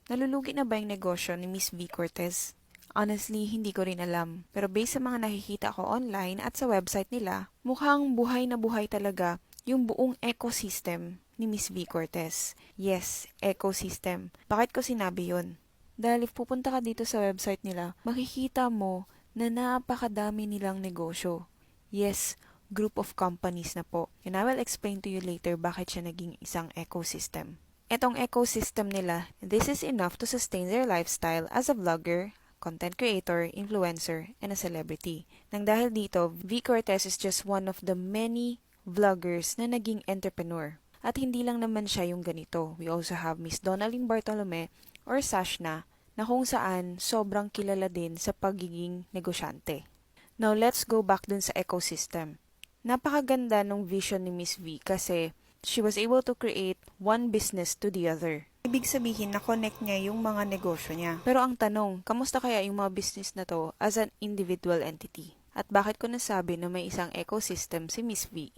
Nalulugi na ba yung negosyo ni Miss V. Cortez? Honestly, hindi ko rin alam. Pero based sa mga nakikita ko online at sa website nila, mukhang buhay na buhay talaga yung buong ecosystem ni Miss V. Cortez. Yes, ecosystem. Bakit ko sinabi yun? Dahil if pupunta ka dito sa website nila, makikita mo na napakadami nilang negosyo. Yes, group of companies na po. And I will explain to you later bakit siya naging isang ecosystem. Etong ecosystem nila, this is enough to sustain their lifestyle as a vlogger, content creator, influencer, and a celebrity. Nang dahil dito, V. Cortez is just one of the many vloggers na naging entrepreneur. At hindi lang naman siya yung ganito. We also have Miss Donaline Bartolome or Sashna na kung saan sobrang kilala din sa pagiging negosyante. Now, let's go back dun sa ecosystem. Napakaganda ng vision ni Miss V kasi she was able to create one business to the other. Ibig sabihin na connect niya yung mga negosyo niya. Pero ang tanong, kamusta kaya yung mga business na to as an individual entity? At bakit ko nasabi na may isang ecosystem si Miss V?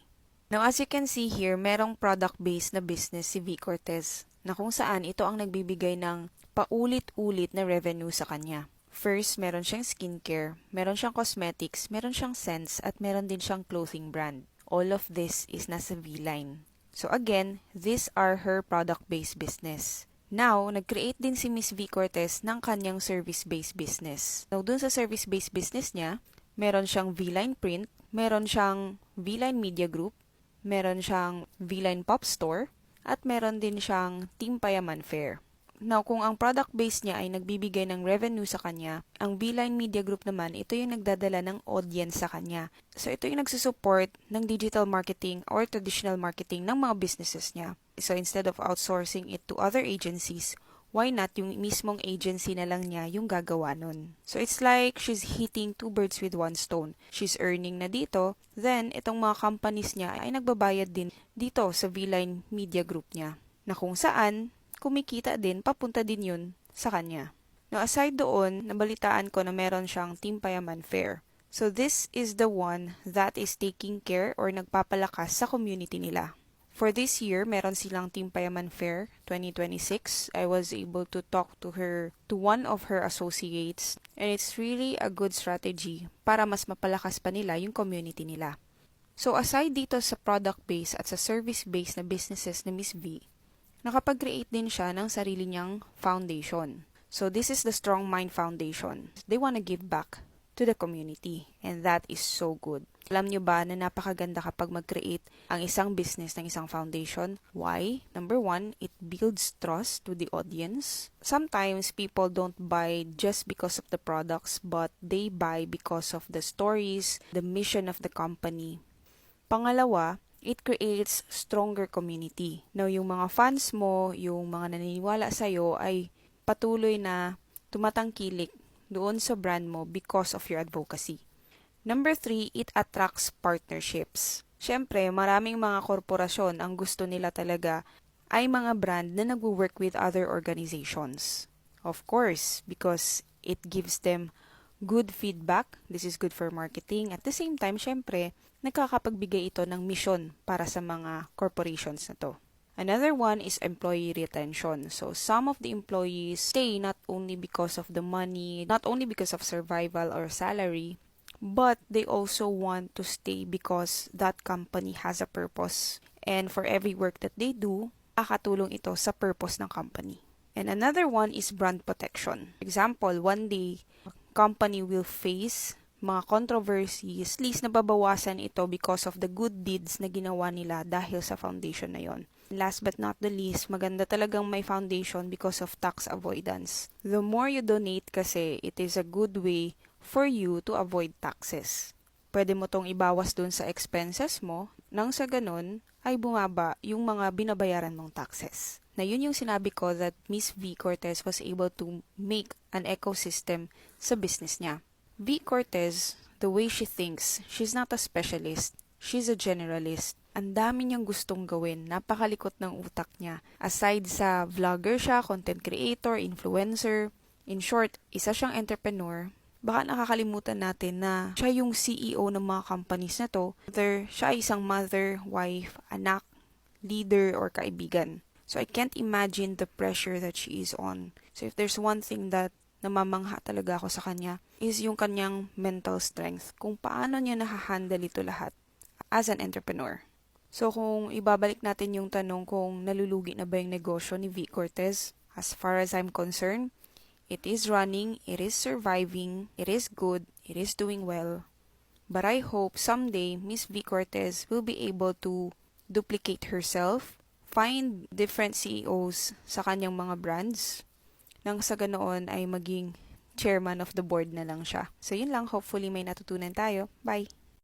Now, as you can see here, merong product-based na business si V. Cortez na kung saan ito ang nagbibigay ng paulit-ulit na revenue sa kanya. First, meron siyang skincare, meron siyang cosmetics, meron siyang scents, at meron din siyang clothing brand. All of this is nasa V-Line. So again, these are her product-based business. Now, nag-create din si Miss V. Cortez ng kanyang service-based business. Now, dun sa service-based business niya, meron siyang V-Line Print, meron siyang V-Line Media Group, meron siyang V-Line Pop Store, at meron din siyang Team Payaman Fair. Now, kung ang product base niya ay nagbibigay ng revenue sa kanya, ang V-Line Media Group naman, ito yung nagdadala ng audience sa kanya. So, ito yung nagsusupport ng digital marketing or traditional marketing ng mga businesses niya. So, instead of outsourcing it to other agencies, why not yung mismong agency na lang niya yung gagawa nun? So, it's like she's hitting two birds with one stone. She's earning na dito, then itong mga companies niya ay nagbabayad din dito sa V-Line Media Group niya. Na kung saan, kumikita din, papunta din yun sa kanya. Now, aside doon, nabalitaan ko na meron siyang Team Payaman Fair. So, this is the one that is taking care or nagpapalakas sa community nila. For this year, meron silang Team Payaman Fair 2026. I was able to talk to one of her associates, and it's really a good strategy para mas mapalakas pa nila yung community nila. So, aside dito sa product-based at sa service-based na businesses na Miss V, nakapag-create din siya ng sarili niyang foundation. So, this is the Strong Mind Foundation. They want to give back to the community. And that is so good. Alam niyo ba na napakaganda kapag mag-create ang isang business ng isang foundation? Why? Number one, it builds trust to the audience. Sometimes, people don't buy just because of the products, but they buy because of the stories, the mission of the company. Pangalawa, it creates stronger community. Now, yung mga fans mo, yung mga naniniwala sa'yo ay patuloy na tumatangkilik doon sa brand mo because of your advocacy. Number 3, it attracts partnerships. Siyempre, maraming mga korporasyon ang gusto nila talaga ay mga brand na nag-work with other organizations. Of course, because it gives them good feedback. This is good for marketing. At the same time, syempre, nakakapagbigay ito ng mission para sa mga corporations na to. Another one is employee retention. So, some of the employees stay not only because of the money, not only because of survival or salary, but they also want to stay because that company has a purpose. And for every work that they do, nakakatulong ito sa purpose ng company. And another one is brand protection. Example, one day, company will face mga controversies, at least nababawasan ito because of the good deeds na ginawa nila dahil sa foundation na yon. Last but not the least, maganda talagang may foundation because of tax avoidance. The more you donate kasi, it is a good way for you to avoid taxes. Pwede mo tong ibawas dun sa expenses mo, nang sa ganun ay bumaba yung mga binabayaran mong taxes. Na yun yung sinabi ko that Miss V. Cortez was able to make an ecosystem sa business niya. V. Cortez, the way she thinks, she's not a specialist, she's a generalist. Ang dami niyang gustong gawin, napakalikot ng utak niya. Aside sa vlogger siya, content creator, influencer, in short, isa siyang entrepreneur. Baka nakakalimutan natin na siya yung CEO ng mga companies na to, whether siya ay isang mother, wife, anak, leader, or kaibigan. So I can't imagine the pressure that she is on. So if there's one thing that namamangha talaga ako sa kanya, is yung kanyang mental strength. Kung paano niya nahahandle ito lahat as an entrepreneur. So kung ibabalik natin yung tanong kung nalulugi na ba yung negosyo ni V. Cortez, as far as I'm concerned, it is running, it is surviving, it is good, it is doing well. But I hope someday Miss V. Cortez will be able to duplicate herself, find different CEOs sa kanyang mga brands, nang sa ganoon ay maging chairman of the board na lang siya. So yun lang, hopefully may natutunan tayo. Bye!